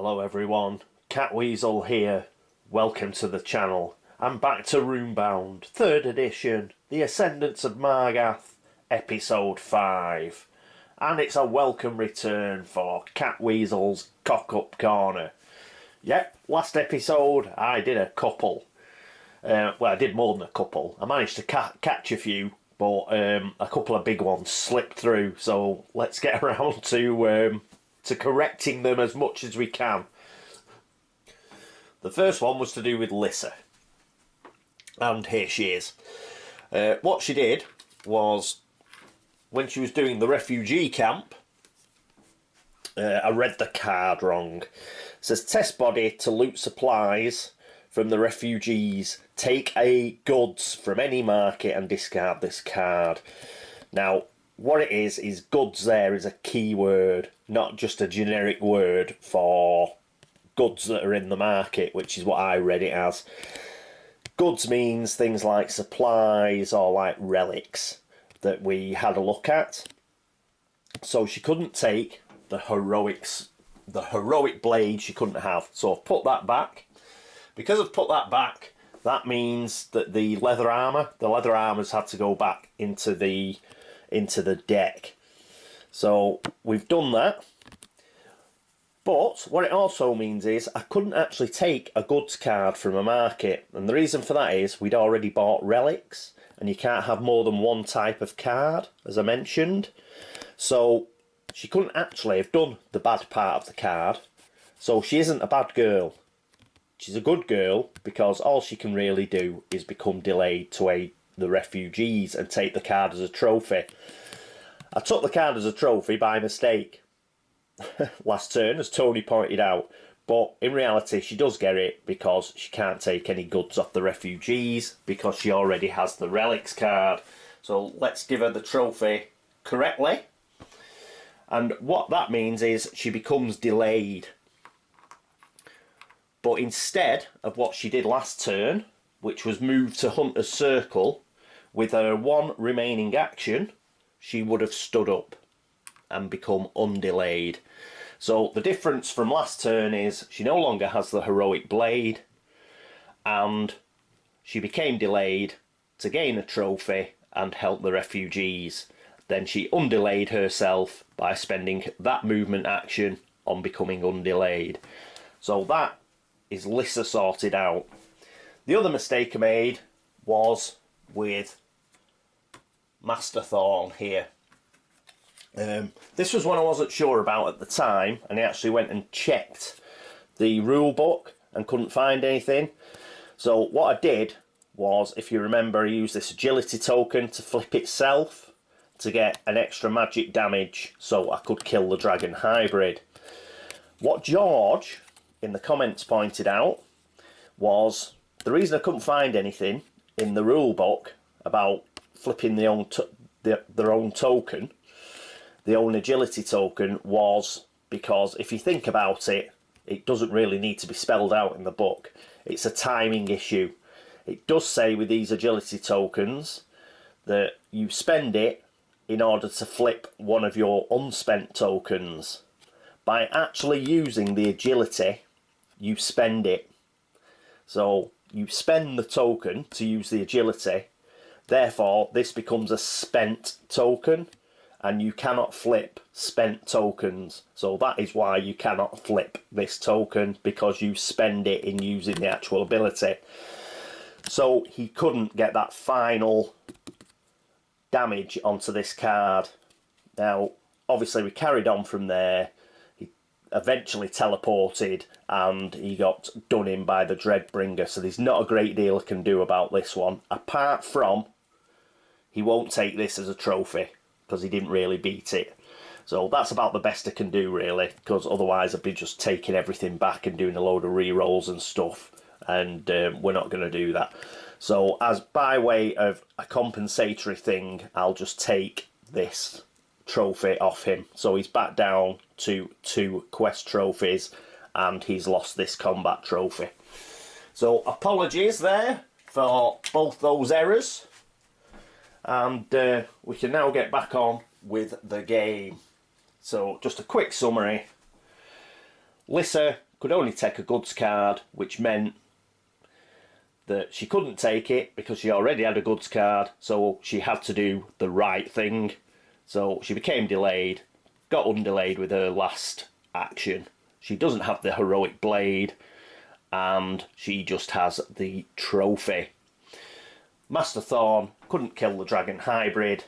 Hello everyone, Catweazle here. Welcome to the channel. I'm back to Runebound, 3rd edition, the Ascendance of Margath, episode 5. And it's a welcome return for Catweazle's Cock-Up Corner. Yep, last episode I did a couple. Well, I did more than a couple. I managed to catch a few, but a couple of big ones slipped through. So let's get around to correcting them as much as we can. The first one was to do with Lyssa. And here she is. What she did was, when she was doing the refugee camp, I read the card wrong. It says, test body to loot supplies from the refugees. Take a goods from any market and discard this card. Now, what it is goods there is a key word, not just a generic word for goods that are in the market, which is what I read it as. Goods means things like supplies or like relics that we had a look at. So she couldn't take the heroic blade she couldn't have. So I've put that back. Because I've put that back, that means that the leather armour's had to go back into the deck. So we've done that. But what it also means is I couldn't actually take a goods card from a market, and the reason for that is we'd already bought relics, and you can't have more than one type of card, as I mentioned. So she couldn't actually have done the bad part of the card. So she isn't a bad girl. She's a good girl because all she can really do is become delayed to aid the refugees and take the card as a trophy. I took the card as a trophy by mistake last turn, as Tony pointed out, but in reality she does get it because she can't take any goods off the refugees because she already has the relics card. So let's give her the trophy correctly, and what that means is she becomes delayed. But instead of what she did last turn, which was move to Hunter's Circle, with her one remaining action, she would have stood up and become undelayed. So the difference from last turn is she no longer has the heroic blade, and she became delayed to gain a trophy and help the refugees. Then she undelayed herself by spending that movement action on becoming undelayed. So that is Lyssa sorted out. The other mistake I made was with Master Thorn here. This was one I wasn't sure about at the time, and I actually went and checked the rule book and couldn't find anything. So what I did was, if you remember, I used this agility token to flip itself to get an extra magic damage so I could kill the dragon hybrid. What George in the comments pointed out was the reason I couldn't find anything in the rule book about flipping their own token, the own agility token, was because if you think about it, it doesn't really need to be spelled out in the book. It's a timing issue. It does say with these agility tokens that you spend it in order to flip one of your unspent tokens. By actually using the agility, you spend it. So you spend the token to use the agility, therefore this becomes a spent token, and you cannot flip spent tokens. So that is why you cannot flip this token, because you spend it in using the actual ability. So he couldn't get that final damage onto this card. Now obviously we carried on from there. Eventually teleported and he got done in by the Dreadbringer, so there's not a great deal I can do about this one, apart from he won't take this as a trophy because he didn't really beat it. So that's about the best I can do really, because otherwise I'd be just taking everything back and doing a load of re-rolls and stuff, and we're not going to do that. So as by way of a compensatory thing, I'll just take this trophy off him. So he's back down to 2 quest trophies and he's lost this combat trophy. So apologies there for both those errors, and we can now get back on with the game. So just a quick summary. Lyssa could only take a goods card, which meant that she couldn't take it because she already had a goods card, so she had to do the right thing. So she became delayed, got undelayed with her last action. She doesn't have the heroic blade, and she just has the trophy. Master Thorn couldn't kill the dragon hybrid,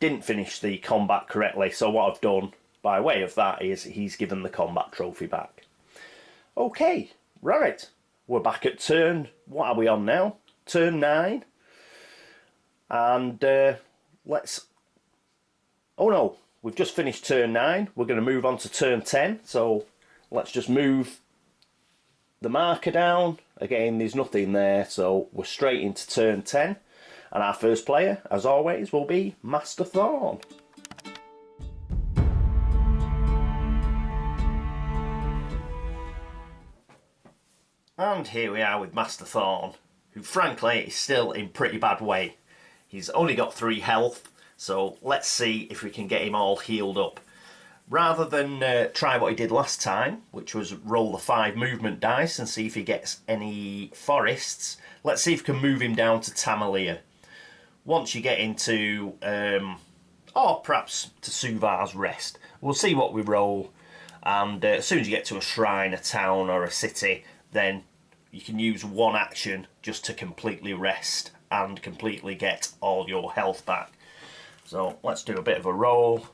didn't finish the combat correctly, so what I've done by way of that is he's given the combat trophy back. Okay, right, we're back at turn, what are we on now? Turn 9. And let's... Oh no, we've just finished turn 9, we're going to move on to turn 10, so let's just move the marker down. Again, there's nothing there, so we're straight into turn 10. And our first player, as always, will be Master Thorn. And here we are with Master Thorn, who frankly is still in pretty bad way. He's only got 3 health, so let's see if we can get him all healed up. Rather than try what he did last time, which was roll the 5 movement dice and see if he gets any forests, let's see if we can move him down to Tamalia. Once you get into, or perhaps to Suvar's Rest, we'll see what we roll, and as soon as you get to a shrine, a town or a city, then you can use one action just to completely rest and completely get all your health back. So let's do a bit of a roll.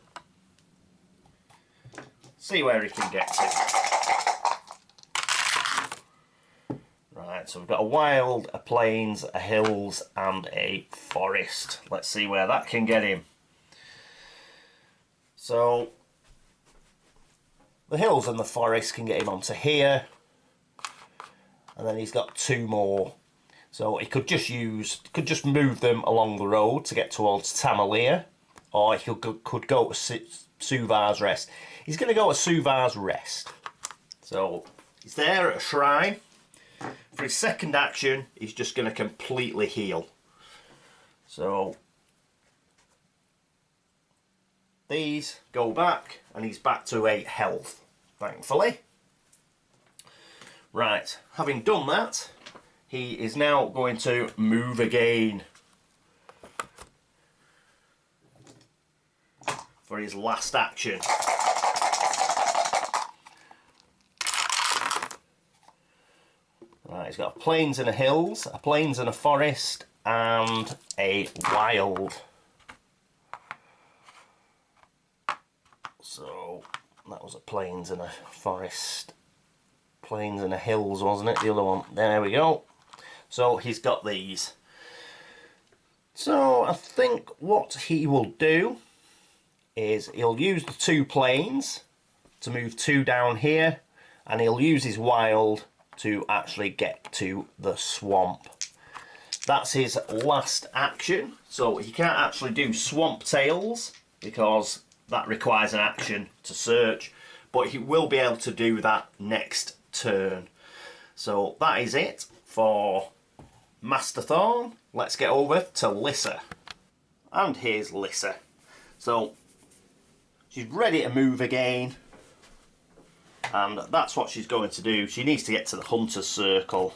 See where he can get to. Right, so we've got a wild, a plains, a hills and a forest. Let's see where that can get him. So the hills and the forest can get him onto here. And then he's got 2 more. So he could just move them along the road to get towards Tamalia. Or he could go to Suvar's Rest. He's going to go to Suvar's Rest. So he's there at a shrine. For his second action, he's just going to completely heal. So these go back, and he's back to 8 health, thankfully. Right, having done that, he is now going to move again for his last action. Right, he's got a plains and a hills, a plains and a forest, and a wild. So that was a plains and a forest, plains and a hills, wasn't it? The other one. There we go. So he's got these. So I think what he will do is he'll use the 2 plains to move 2 down here, and he'll use his wild to actually get to the swamp. That's his last action, so he can't actually do swamp tails because that requires an action to search, but he will be able to do that next turn. So that is it for Master Thorn. Let's get over to Lyssa. And here's Lyssa. So she's ready to move again, and that's what she's going to do. She needs to get to the hunter's circle.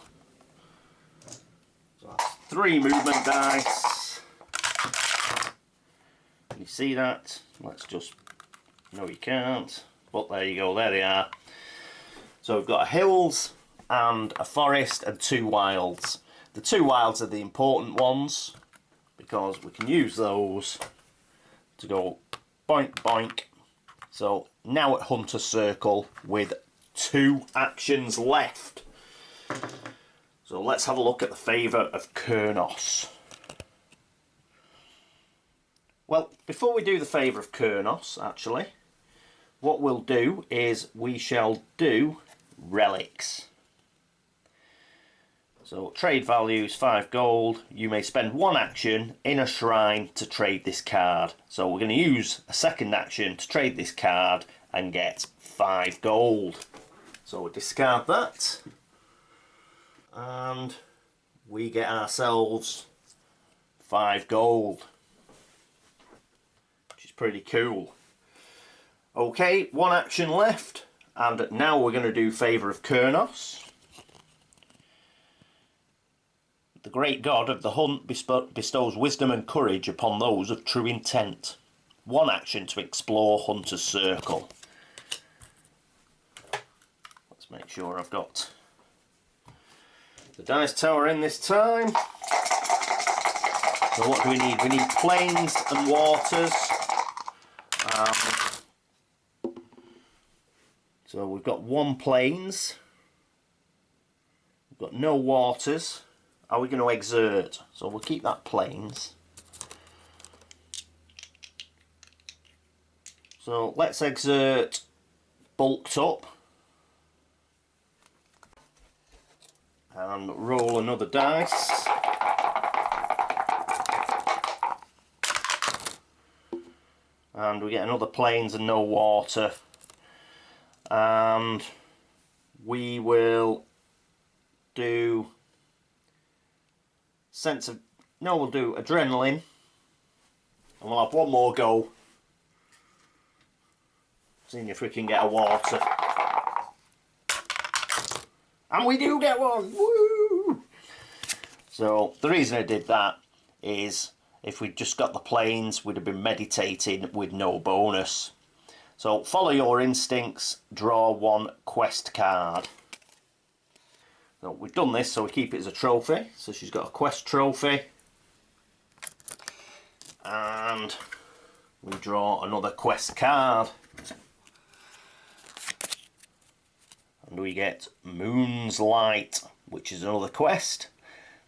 So that's 3 movement dice. Can you see that? Let's just... No, you can't. But there you go, there they are. So we've got a hills and a forest and 2 wilds. The 2 wilds are the important ones because we can use those to go boink boink. So now at Hunter's Circle with 2 actions left. So let's have a look at the favour of Cernos. Well, before we do the favour of Cernos, actually, what we'll do is we shall do relics. So trade value is 5 gold. You may spend 1 action in a shrine to trade this card. So we're going to use a second action to trade this card and get 5 gold. So we'll discard that. And we get ourselves 5 gold. Which is pretty cool. Okay, 1 action left. And now we're going to do Favour of Cernos. The great god of the hunt bestows wisdom and courage upon those of true intent. 1 action to explore Hunter's Circle. Let's make sure I've got the dice tower in this time. So what do we need? We need plains and waters. So we've got 1 plains. We've got no waters. Are we going to exert? So we'll keep that plains. So let's exert bulked up. And roll another dice. And we get another plains and no water. And we will do we'll do adrenaline, and we'll have 1 more go, seeing if we can get a water. And we do get one! Woo! So the reason I did that is if we'd just got the plains, we'd have been meditating with no bonus. So follow your instincts, draw 1 quest card. So we've done this, so we keep it as a trophy. So she's got a quest trophy. And we draw another quest card. And we get Moon's Light, which is another quest.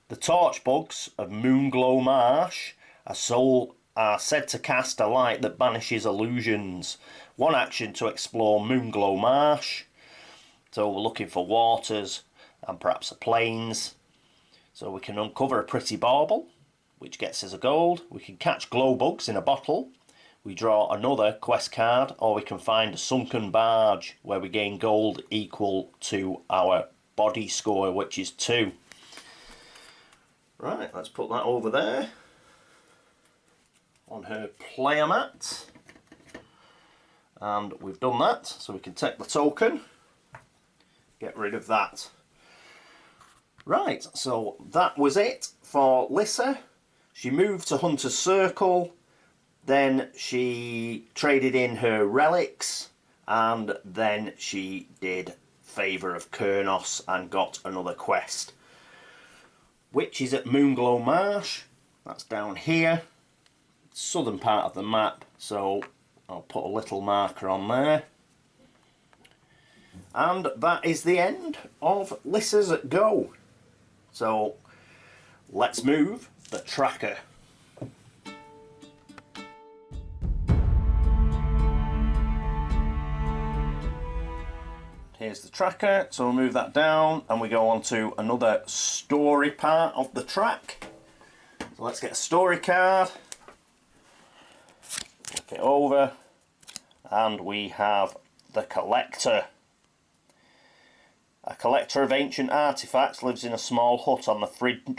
The torch bugs of Moonglow Marsh are said to cast a light that banishes illusions. 1 action to explore Moonglow Marsh. So we're looking for waters and perhaps a plains. So we can uncover a pretty bauble, which gets us a gold. We can catch glow bugs in a bottle. We draw another quest card, or we can find a sunken barge where we gain gold equal to our body score, which is 2. Right, let's put that over there on her player mat. And we've done that, so we can take the token, get rid of that. Right, so that was it for Lyssa. She moved to Hunter's Circle, then she traded in her relics, and then she did Favour of Cernos and got another quest, which is at Moonglow Marsh. That's down here, southern part of the map, so I'll put a little marker on there. And that is the end of Lyssa's Go. So let's move the tracker. Here's the tracker, so we'll move that down and we go on to another story part of the track. So let's get a story card, flip it over, and we have the Collector. A collector of ancient artifacts lives in a small hut on the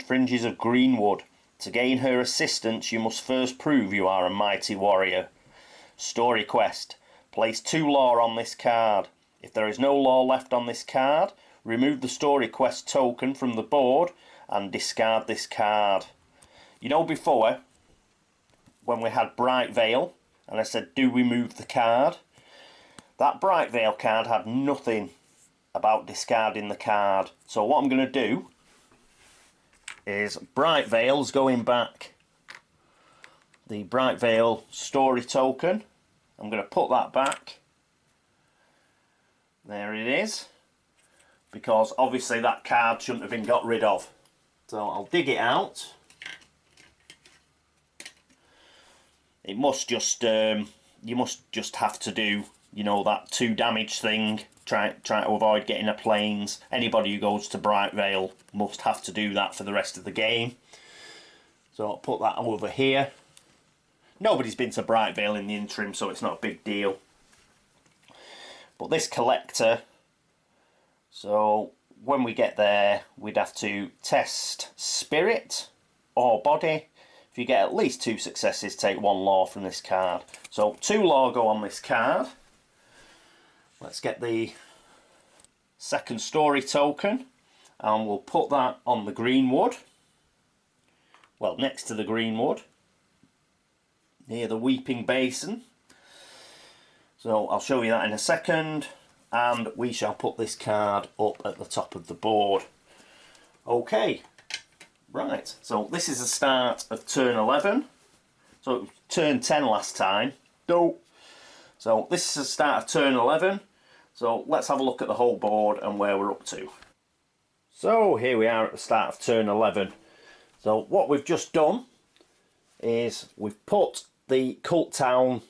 fringes of Greenwood. To gain her assistance, you must first prove you are a mighty warrior. Story quest. Place 2 lore on this card. If there is no lore left on this card, remove the story quest token from the board and discard this card. You know before, when we had Bright Veil, and I said, do we move the card? That Bright Veil card had nothing about discarding the card. So what I'm going to do is Bright Veil's going back. The Bright Veil story token, I'm going to put that back. There it is. Because obviously that card shouldn't have been got rid of. So I'll dig it out. It must just, you must just have to do, you know, that 2 damage thing. Try to avoid getting a plains. Anybody who goes to Bright Veil must have to do that for the rest of the game. So I'll put that over here. Nobody's been to Bright Veil in the interim, so it's not a big deal. But this collector, so when we get there, we'd have to test spirit or body. If you get at least 2 successes, take 1 lore from this card. So 2 lore go on this card. let's get the second story token and we'll put that on the green wood. Well, next to the green wood, near the weeping basin. So I'll show you that in a second, and we shall put this card up at the top of the board. Okay, right, so this is the start of turn 11. So it was turn 10 last time. So this is the start of turn 11. So let's have a look at the whole board and where we're up to. So here we are at the start of turn 11. So what we've just done is we've put the Cult Town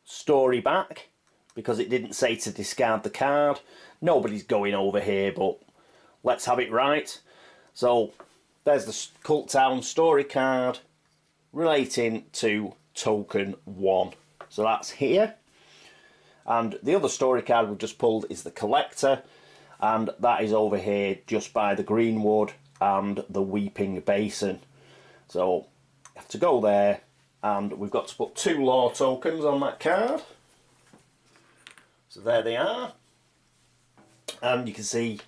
story back because it didn't say to discard the card. Nobody's going over here, but let's have it right. So there's the Cult Town story card relating to token 1. So that's here. And the other story card we've just pulled is the Collector, and that is over here just by the Greenwood and the Weeping Basin. So you have to go there, and we've got to put 2 lore tokens on that card. So there they are. And you can see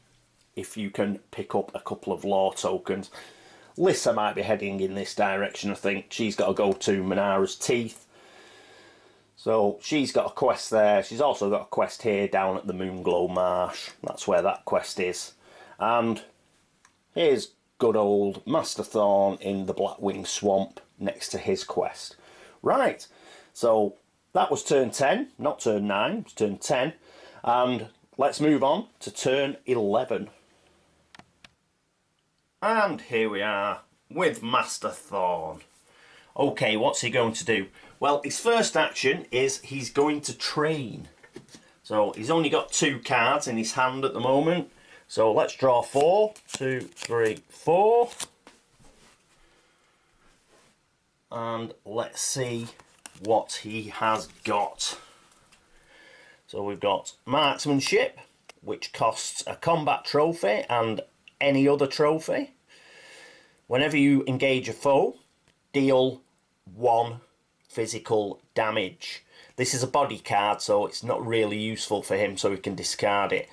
if you can pick up a couple of lore tokens. Lyssa might be heading in this direction, I think. She's got to go to Manara's Teeth. So she's got a quest there. She's also got a quest here down at the Moonglow Marsh. That's where that quest is. And here's good old Master Thorn in the Blackwing Swamp next to his quest. Right, so that was turn 10, not turn 9, it was turn 10. And let's move on to turn 11. And here we are with Master Thorn. Okay, what's he going to do? Well, his first action is he's going to train. So he's only got 2 cards in his hand at the moment. So let's draw 4. 2, 3, 4. And let's see what he has got. So we've got Marksmanship, which costs a combat trophy and any other trophy. Whenever you engage a foe, deal 1 physical damage. This is a body card, so it's not really useful for him, so we can discard it.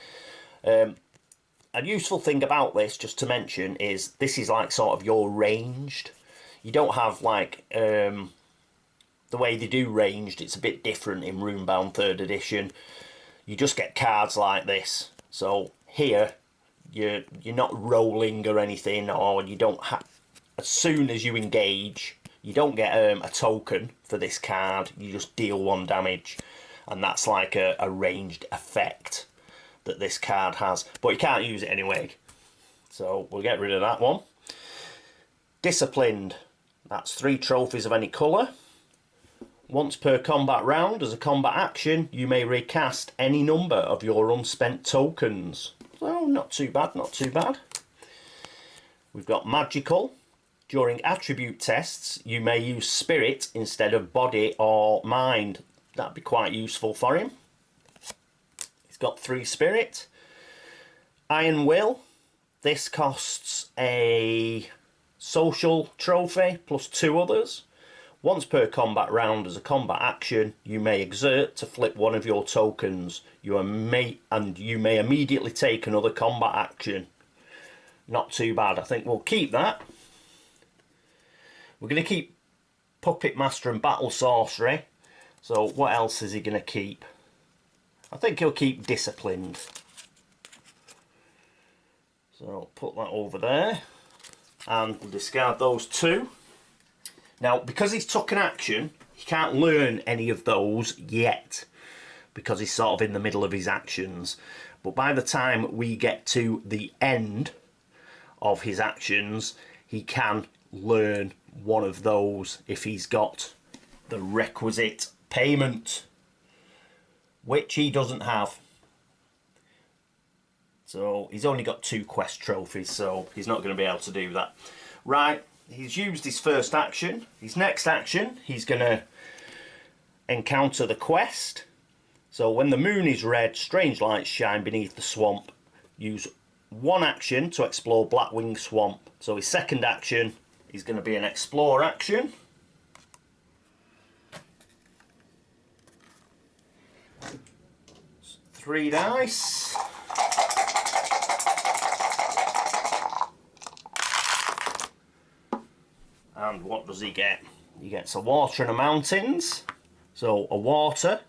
A useful thing about this, just to mention, is this is like sort of your ranged. You don't have like the way they do ranged. It's a bit different in Runebound 3rd edition. You just get cards like this. So here you're not rolling or anything, or you don't have. As soon as you engage, you don't get a token for this card. You just deal 1 damage, and that's like a ranged effect that this card has. But you can't use it anyway, so we'll get rid of that one. Disciplined. That's 3 trophies of any colour. Once per combat round, as a combat action, you may recast any number of your unspent tokens. So not too bad, not too bad. We've got magical. During attribute tests, you may use spirit instead of body or mind. That'd be quite useful for him. He's got 3 spirit. Iron Will. This costs a social trophy plus 2 others. Once per combat round, as a combat action, you may exert to flip 1 of your tokens. You may immediately take another combat action. Not too bad. I think we'll keep that. We're going to keep Puppet Master and Battle Sorcery. So what else is he going to keep? I think he'll keep Disciplined. So I'll put that over there. And we'll discard those 2. Now, because he's took an action, he can't learn any of those yet, because he's sort of in the middle of his actions. But by the time we get to the end of his actions, he can learn one of those if he's got the requisite payment, which he doesn't have. So he's only got 2 quest trophies, so he's not going to be able to do that. Right, he's used his first action. His next action, he's going to encounter the quest. So when the moon is red, strange lights shine beneath the swamp. Use 1 action to explore Blackwing Swamp. So his second action is going to be an explore action. 3 dice. And what does he get? He gets a water and a mountains. So a water,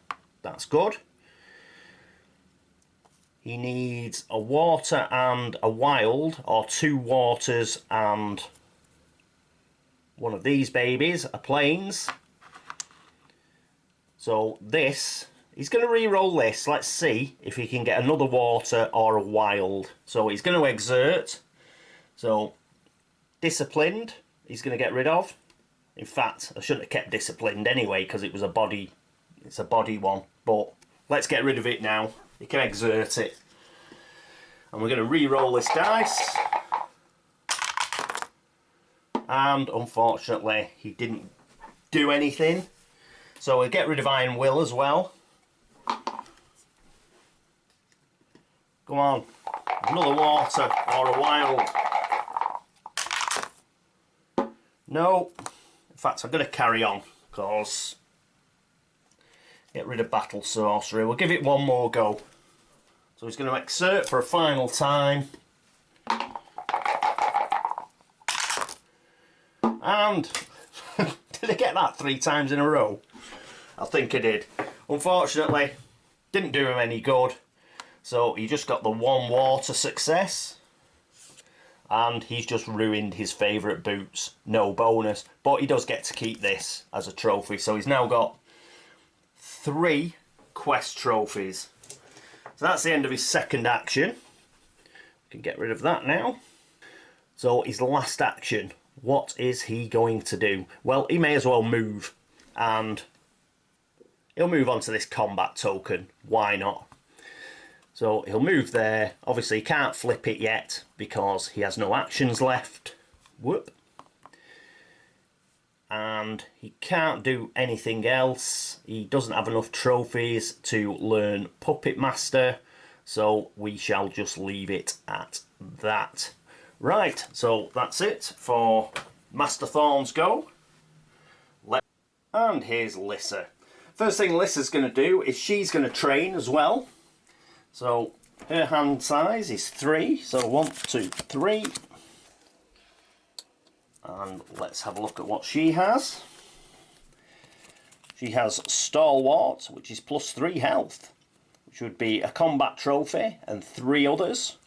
that's good. He needs a water and a wild, or 2 waters and one of these babies, a plains. So this, he's going to re-roll this. Let's see if he can get another water or a wild. So he's going to exert. So disciplined, he's going to get rid of. In fact, I shouldn't have kept disciplined anyway because it was a body. It's a body one. But let's get rid of it now. He can exert it. And we're going to re-roll this dice. And unfortunately, he didn't do anything. So we'll get rid of Iron Will as well. Come on. Another water or a wild. No. In fact, I'm going to carry on because get rid of Battle Sorcery. We'll give it one more go. So he's going to exert for a final time. And did I get that 3 times in a row? I think I did. Unfortunately, didn't do him any good. So he just got the 1 water success. And he's just ruined his favourite boots. No bonus. But he does get to keep this as a trophy. So he's now got 3 quest trophies. So that's the end of his second action. We can get rid of that now. So his last action. What is he going to do? Well, he may as well move. And he'll move on to this combat token. Why not? So he'll move there. Obviously he can't flip it yet because he has no actions left. Whoop. And he can't do anything else. He doesn't have enough trophies to learn Puppet Master. So we shall just leave it at that. Right, so that's it for Master Thorn's go. And here's Lyssa. First thing Lyssa's going to do is she's going to train as well. So her hand size is 3. So 1, 2, 3. And let's have a look at what she has. She has Stalwart, which is +3 health, which would be a combat trophy and 3 others.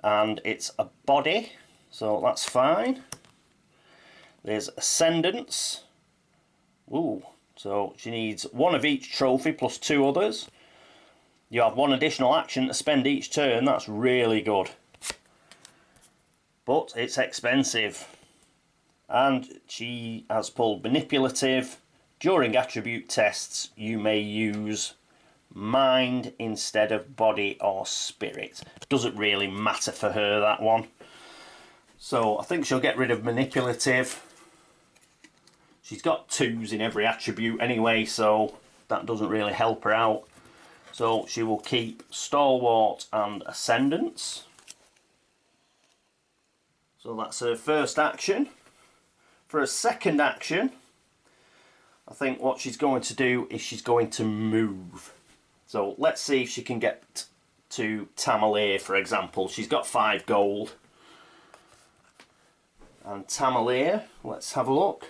And it's a body, so that's fine. There's Ascendance. Ooh, so she needs 1 of each trophy plus 2 others. You have 1 additional action to spend each turn. That's really good. But it's expensive. And she has pulled Manipulative. During attribute tests, you may use Mind instead of Body or Spirit. Doesn't really matter for her, that one. So I think she'll get rid of Manipulative. She's got 2s in every attribute anyway, so that doesn't really help her out. So she will keep Stalwart and Ascendance. So that's her first action. For her second action, I think what she's going to do is she's going to move. So let's see if she can get to Tamalier, for example. She's got 5 gold. And Tamalier, let's have a look.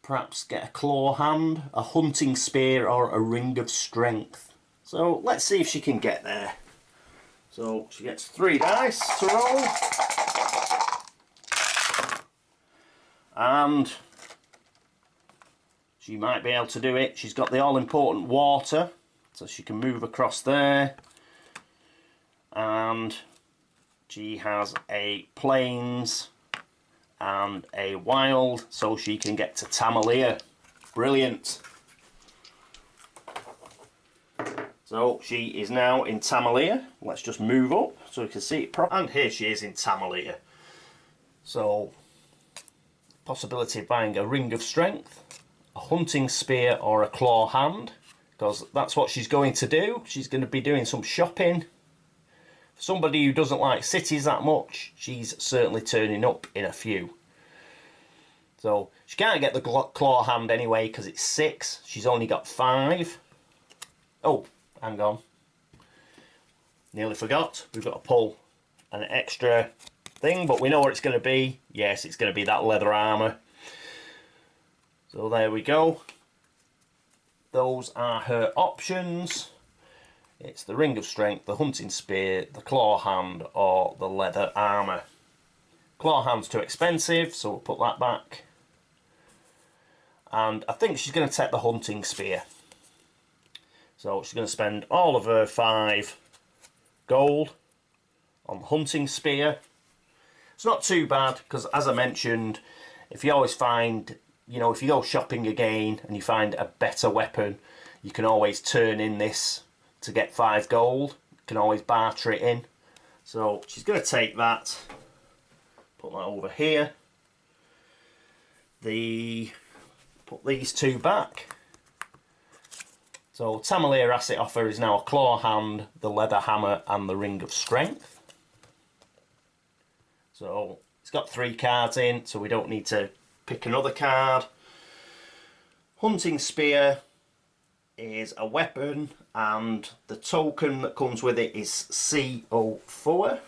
Perhaps get a claw hand, a hunting spear, or a ring of strength. So let's see if she can get there. So she gets 3 dice to roll. And she might be able to do it. She's got the all-important water, so she can move across there. And she has a plains and a wild, so she can get to Tamalier. Brilliant. So she is now in Tamalier. Let's just move up so we can see it properly. And here she is in Tamalier. So, possibility of buying a ring of strength, a hunting spear or a claw hand, because that's what she's going to do. She's going to be doing some shopping. For somebody who doesn't like cities that much, she's certainly turning up in a few. So she can't get the claw hand anyway because it's 6. She's only got 5. Oh, hang on. Nearly forgot. We've got to pull an extra thing, but we know what it's going to be. Yes, it's going to be that leather armour. So there we go. Those are her options. It's the Ring of Strength, the Hunting Spear, the Claw Hand, or the leather armour. Claw Hand's too expensive, so we'll put that back. And I think she's going to take the Hunting Spear. So she's going to spend all of her 5 gold on the Hunting Spear. It's not too bad, because as I mentioned, if you always find, you know, if you go shopping again and you find a better weapon, you can always turn in this to get 5 gold. You can always barter it in. So she's going to take that, put that over here. Put these 2 back. So Tamalier Asset Offer is now a Claw Hand, the Leather Hammer, and the Ring of Strength. So it's got 3 cards in, so we don't need to pick another card. Hunting Spear is a weapon, and the token that comes with it is CO4.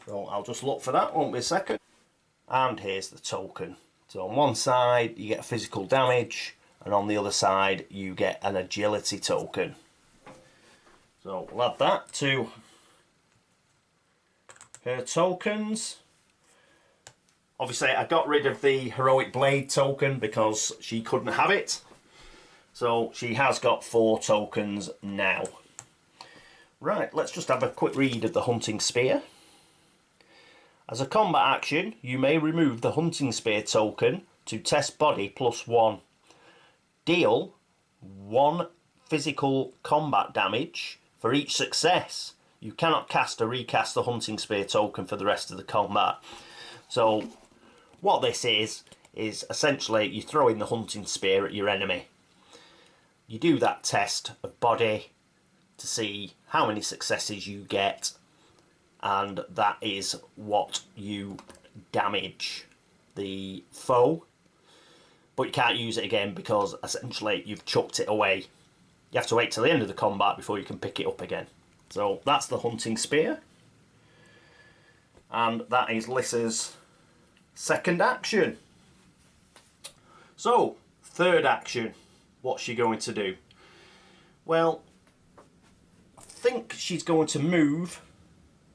So I'll just look for that, won't be a second. And here's the token. So on one side you get physical damage, and on the other side you get an agility token. So we'll add that to her tokens. Obviously I got rid of the Heroic Blade token because she couldn't have it. So she has got 4 tokens now. Right, let's just have a quick read of the Hunting Spear. As a combat action, you may remove the Hunting Spear token to test body +1. Deal 1 physical combat damage for each success. You cannot cast or recast the Hunting Spear token for the rest of the combat. So what this is essentially you throw in the Hunting Spear at your enemy. You do that test of body to see how many successes you get, and that is what you damage the foe. But you can't use it again because essentially you've chucked it away. You have to wait till the end of the combat before you can pick it up again. So that's the Hunting Spear. And that is Lyssa's second action. So, third action. What's she going to do? Well, I think she's going to move.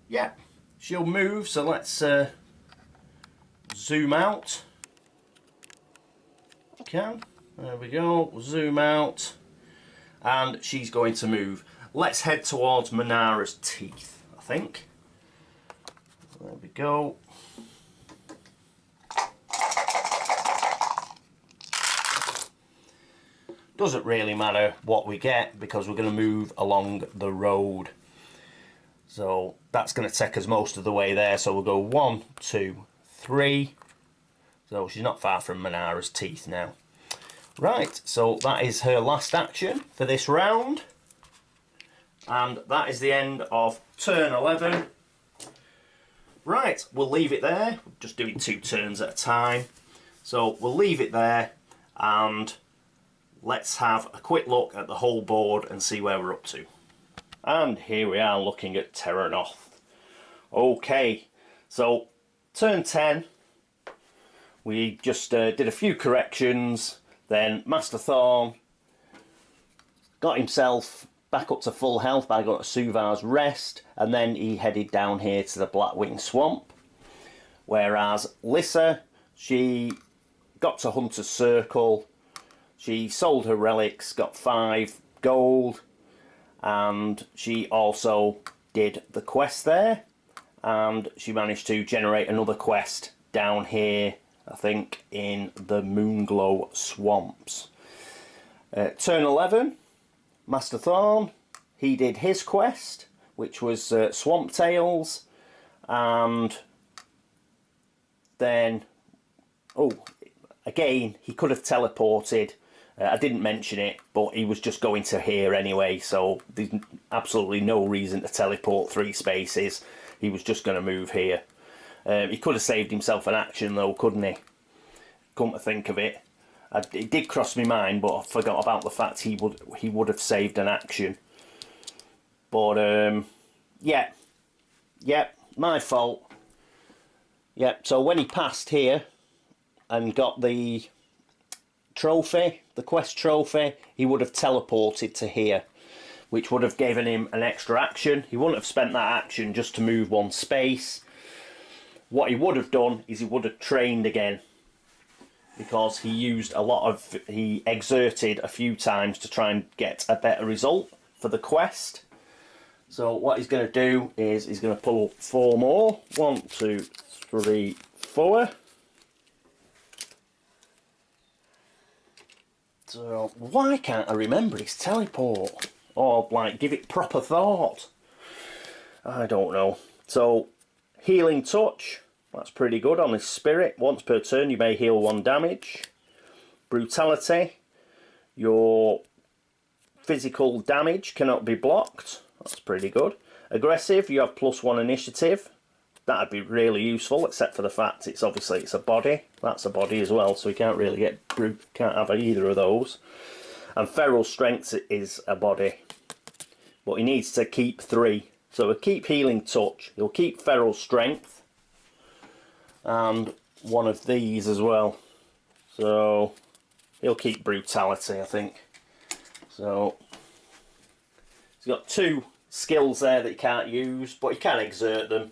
Yeah, she'll move. So let's zoom out. Okay, there we go. Zoom out. And she's going to move. Let's head towards Manara's teeth, I think. There we go. Doesn't really matter what we get because we're going to move along the road. So that's going to take us most of the way there. So we'll go 1, 2, 3. So she's not far from Manara's teeth now. Right, so that is her last action for this round. And that is the end of turn 11. Right, we'll leave it there. We're just doing 2 turns at a time. So we'll leave it there and let's have a quick look at the whole board and see where we're up to. And here we are looking at Terrinoth. Okay, so turn 10, we just did a few corrections. Then Master Thorn got himself back up to full health by going to Suvar's Rest, and then he headed down here to the Blackwing Swamp. Whereas Lyssa, she got to Hunter's Circle, she sold her relics, got 5 gold, and she also did the quest there, and she managed to generate another quest down here, I think in the Moonglow Swamps. Turn 11, Master Thorn, he did his quest, which was Swamp Tales, and then, again, he could have teleported. I didn't mention it, but he was just going to here anyway, so there's absolutely no reason to teleport 3 spaces. He was just going to move here. He could have saved himself an action though, couldn't he? Come to think of it. It did cross my mind, but I forgot about the fact he would have saved an action. But yeah, my fault. Yeah, so when he passed here and got the trophy, the quest trophy, he would have teleported to here, which would have given him an extra action. He wouldn't have spent that action just to move one space. What he would have done is he would have trained again, because he exerted a few times to try and get a better result for the quest. So what he's going to do is he's going to pull 4 more. 1, 2, 3, 4. So why can't I remember his teleport? Or like give it proper thought? I don't know. So healing touch, that's pretty good on his spirit. Once per turn you may heal 1 damage. Brutality, your physical damage cannot be blocked. That's pretty good. Aggressive, you have +1 initiative. That'd be really useful, except for the fact it's a body. That's a body as well, so we can't really can't have either of those. And feral strength is a body, but he needs to keep 3. So he'll keep healing touch. He'll keep feral strength, and one of these as well. So he'll keep brutality, I think. So he's got 2 skills there that he can't use, but he can exert them.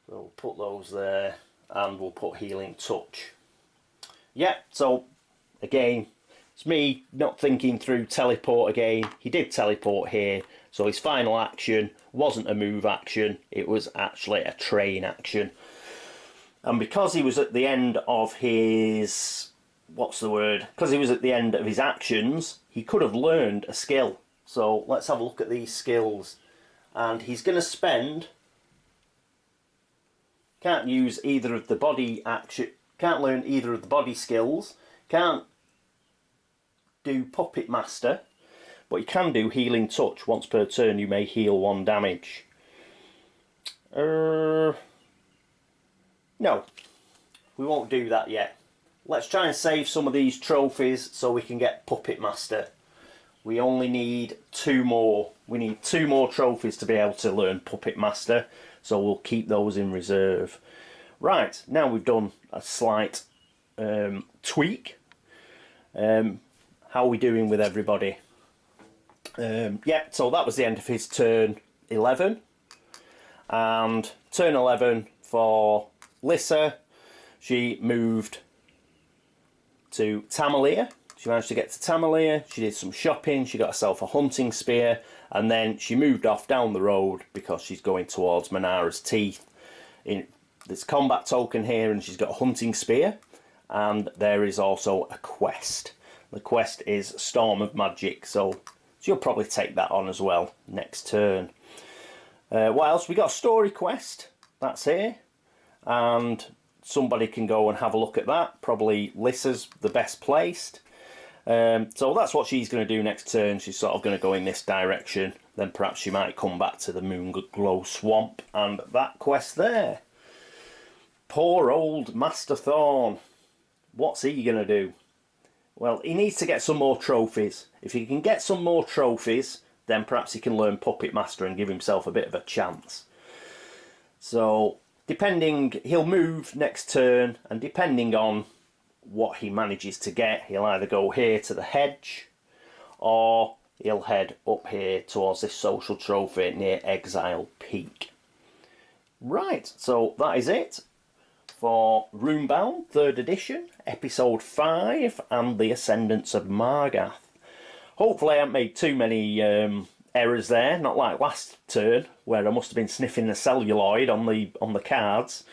So we'll put those there, and we'll put healing touch. Yeah, so again, it's me not thinking through teleport again. He did teleport here, so his final action wasn't a move action, it was actually a train action. And because he was at the end of his, because he was at the end of his actions, he could have learned a skill. So let's have a look at these skills. And he's going to spend, can't use either of the body action, can't learn either of the body skills, can't do Puppet Master, but you can do healing touch. Once per turn you may heal 1 damage. No, we won't do that yet. Let's try and save some of these trophies so we can get Puppet Master. We only need 2 more. We need 2 more trophies to be able to learn Puppet Master, so we'll keep those in reserve. Right, now we've done a slight tweak. How are we doing with everybody? Yeah, so that was the end of his turn 11. And turn 11 for Lyssa, she moved to Tamalia. She managed to get to Tamalia, she did some shopping, she got herself a hunting spear, and then she moved off down the road because she's going towards Manara's Teeth. There's combat token here, and she's got a hunting spear, and there is also a quest. The quest is Storm of Magic, so she'll probably take that on as well next turn. What else? We got a story quest, that's here, and somebody can go and have a look at that. Probably Lyssa's the best placed. So that's what she's going to do next turn. She's sort of going to go in this direction. Then perhaps she might come back to the Moonglow Swamp and that quest there. Poor old Master Thorn. What's he going to do? Well, he needs to get some more trophies. If he can get some more trophies, then perhaps he can learn Puppet Master and give himself a bit of a chance. So, depending, he'll move next turn, and depending on what he manages to get, he'll either go here to the hedge, or he'll head up here towards this social trophy near Exile Peak. Right, so that is it for Runebound 3rd edition, episode 5, and the Ascendance of Margath. Hopefully I haven't made too many errors there, not like last turn, where I must have been sniffing the celluloid on the cards.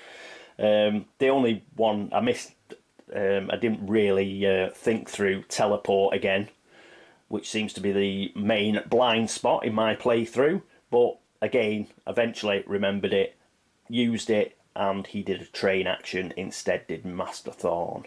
The only one I missed, I didn't really think through teleport again, which seems to be the main blind spot in my playthrough, but again, eventually remembered it, used it, and he did a train action instead, did Master Thorn.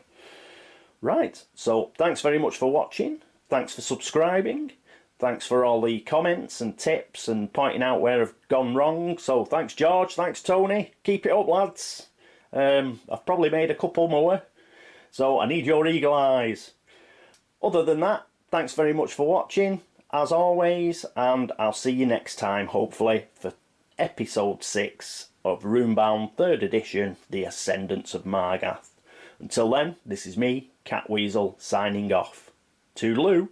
Right, so thanks very much for watching, thanks for subscribing, thanks for all the comments and tips and pointing out where I've gone wrong. So thanks George, thanks Tony, keep it up lads. I've probably made a couple more, So I need your eagle eyes. Other than that, thanks very much for watching, as always, and I'll see you next time, hopefully, for episode 6 of Runebound 3rd edition, The Ascendance of Margath. Until then, this is me, Catweazle, signing off. Toodaloo!